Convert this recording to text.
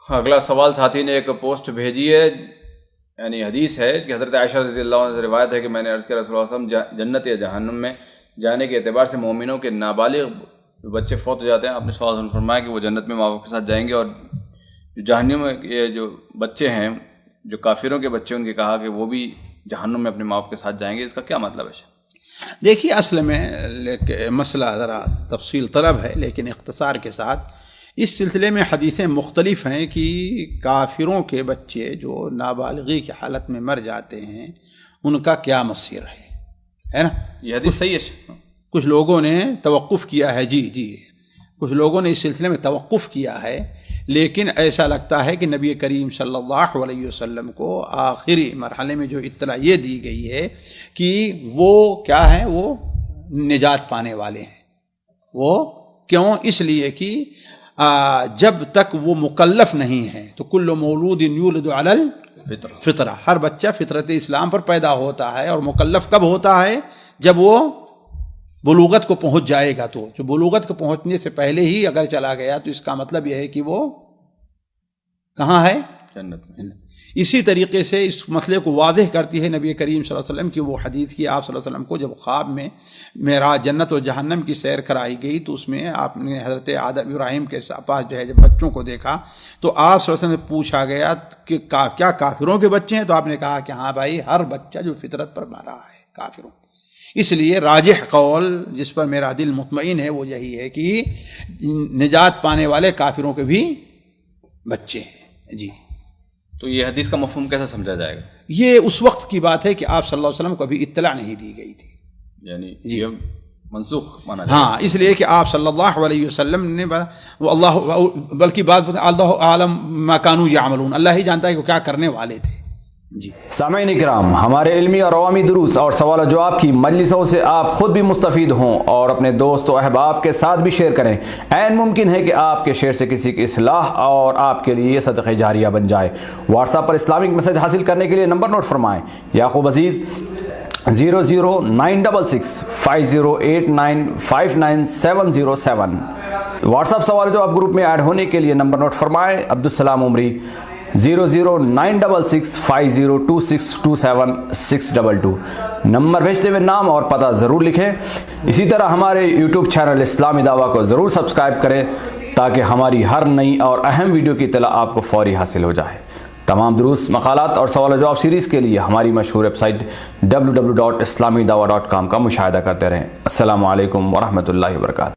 اگلا سوال ساتھی نے ایک پوسٹ بھیجی ہے، یعنی حدیث ہے کہ حضرت عائشہ رضی اللہ عنہ سے روایت ہے کہ میں نے عرض کیا رسول اللہ صلی اللہ علیہ وسلم جنت یا جہنم میں جانے کے اعتبار سے مومنوں کے نابالغ بچے فوت ہو جاتے ہیں، آپ نے صلی اللہ علیہ وسلم فرمایا کہ وہ جنت میں ماں باپ کے ساتھ جائیں گے، اور جو جہنم میں یہ جو بچے ہیں جو کافروں کے بچے، ان کے کہا کہ وہ بھی جہنم میں اپنے ماں باپ کے ساتھ جائیں گے، اس کا کیا مطلب ہے؟ دیکھیے اصل میں مسئلہ ذرا تفصیل طلب ہے، لیکن اختصار کے ساتھ اس سلسلے میں حدیثیں مختلف ہیں کہ کافروں کے بچے جو نابالغی کی حالت میں مر جاتے ہیں ان کا کیا مصیر ہے نا؟ یہ حدیث صحیح ہے؟ کچھ لوگوں نے توقف کیا ہے، جی کچھ لوگوں نے اس سلسلے میں توقف کیا ہے، لیکن ایسا لگتا ہے کہ نبی کریم صلی اللہ علیہ وسلم کو آخری مرحلے میں جو اطلاع یہ دی گئی ہے کہ وہ کیا ہیں، وہ نجات پانے والے ہیں۔ وہ کیوں؟ اس لیے کہ جب تک وہ مکلف نہیں ہیں تو کل مولود یولد علی الفطرہ، ہر بچہ فطرت اسلام پر پیدا ہوتا ہے، اور مکلف کب ہوتا ہے؟ جب وہ بلوغت کو پہنچ جائے گا۔ تو جو بلوغت کو پہنچنے سے پہلے ہی اگر چلا گیا تو اس کا مطلب یہ ہے کہ وہ کہاں ہے؟ جنت میں۔ اسی طریقے سے اس مسئلے کو واضح کرتی ہے نبی کریم صلی اللہ علیہ وسلم کی وہ حدیث کی، آپ صلی اللہ علیہ وسلم کو جب خواب میں معراج جنت و جہنم کی سیر کرائی گئی تو اس میں آپ نے حضرت آدم ابراہیم کے پاس جو ہے جب بچوں کو دیکھا تو آپ صلی اللہ علیہ وسلم سے پوچھا گیا کہ کیا کافروں کے بچے ہیں؟ تو آپ نے کہا کہ ہاں بھائی، ہر بچہ جو فطرت پر مرا ہے کافروں۔ اس لیے راجح قول جس پر میرا دل مطمئن ہے وہ یہی ہے کہ نجات پانے والے کافروں کے بھی بچے ہیں۔ جی، تو یہ حدیث کا مفہوم کیسے سمجھا جائے گا؟ یہ اس وقت کی بات ہے کہ آپ صلی اللہ علیہ وسلم کو ابھی اطلاع نہیں دی گئی تھی، یعنی یہ منسوخ مانا جائے؟ ہاں، اس لیے کہ آپ صلی اللہ علیہ وسلم نے اللہ، بلکہ بات اللہ عالم ما کانوا یعملون، اللہ ہی جانتا ہے کہ وہ کیا کرنے والے تھے۔ جی سامعین کرام، ہمارے علمی اور عوامی دروس اور سوال و جواب کی مجلسوں سے آپ خود بھی مستفید ہوں اور اپنے دوست و احباب کے ساتھ بھی شیئر کریں۔ عین ممکن ہے کہ آپ کے شیئر سے کسی کی اصلاح اور آپ کے لیے صدقہ جاریہ بن جائے۔ واٹس ایپ پر اسلامک میسج حاصل کرنے کے لیے نمبر نوٹ فرمائیں: یعقوب عزیز 00966 5089 59707۔ واٹس ایپ سوال جو آپ گروپ میں ایڈ ہونے کے لیے نمبر نوٹ فرمائیں: عبدالسلام عمری 00966 502627 622۔ نمبر بھیجتے ہوئے نام اور پتہ ضرور لکھیں۔ اسی طرح ہمارے یوٹیوب چینل اسلامی دعویٰ کو ضرور سبسکرائب کریں تاکہ ہماری ہر نئی اور اہم ویڈیو کی اطلاع آپ کو فوری حاصل ہو جائے۔ تمام دروس، مقالات اور سوال و جواب سیریز کے لیے ہماری مشہور ویب سائٹ www.islamidawah.com کا مشاہدہ کرتے رہیں۔ السلام علیکم ورحمۃ اللہ وبرکاتہ۔